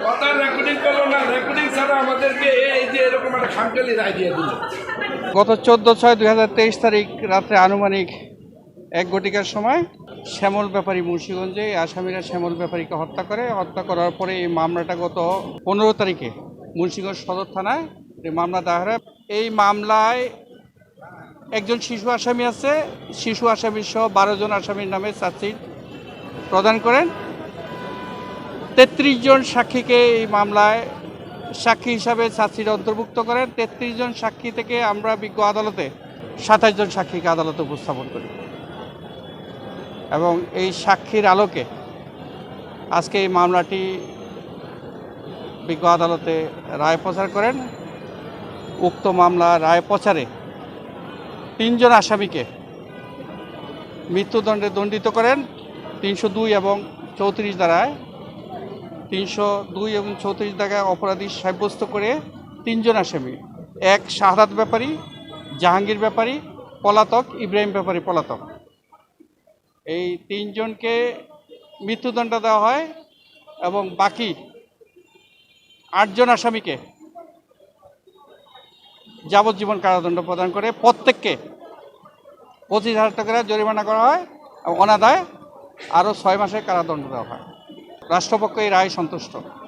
কথা রেকর্ডিং করলো না, রেকর্ডিং ছাড়া আমাদেরকে এই যে এরকম একটা খামখেয়ালি রায় দিয়ে দিল। গত 14/6/2023 তারিখ রাত্রে আনুমানিক 1 ঘটিকার সময় শ্যামল ব্যাপারী মুন্সিগঞ্জে আসামিরা শ্যামল ব্যাপারীকে হত্যা করার পরে এই মামলাটা গত 15 তারিখে মুন্সিগঞ্জ সদর থানায় এই মামলা দায়ের হয়। এই মামলায় একজন শিশু আসামি আছে, শিশু আসামি সহ 12 জন আসামির নামে চার্জশিট প্রদান করেন। 33 জন সাক্ষীকে এই মামলায় সাক্ষী হিসাবে চার্জশিট অন্তর্ভুক্ত করেন। 33 জন সাক্ষী থেকে আমরা বিজ্ঞ আদালতে 27 জন সাক্ষীকে আদালতে উপস্থাপন করি এবং এই সাক্ষীর আলোকে আজকে এই মামলাটি বিজ্ঞ আদালতে রায় প্রচার করেন। উক্ত মামলা রায় প্রচারে 3 জন আসামিকে মৃত্যুদণ্ডে দণ্ডিত করেন 302 এবং 34 ধারায়। 302 এবং 34 ধারায় অপরাধী সাব্যস্ত করে 3 জন আসামি, এক শাহাদাত ব্যাপারী, জাহাঙ্গীর ব্যাপারী পলাতক, ইব্রাহিম ব্যাপারী পলাতক, এই 3 জনকে মৃত্যুদণ্ড দেওয়া হয় এবং বাকি 8 জন আসামিকে যাবজ্জীবন কারাদণ্ড প্রদান করে প্রত্যেককে 25,000 টাকা জরিমানা করা হয় এবং অনাদায়ে আরও 6 মাসের কারাদণ্ড দেওয়া হয়। রাষ্ট্রপক্ষ এই রায় সন্তুষ্ট।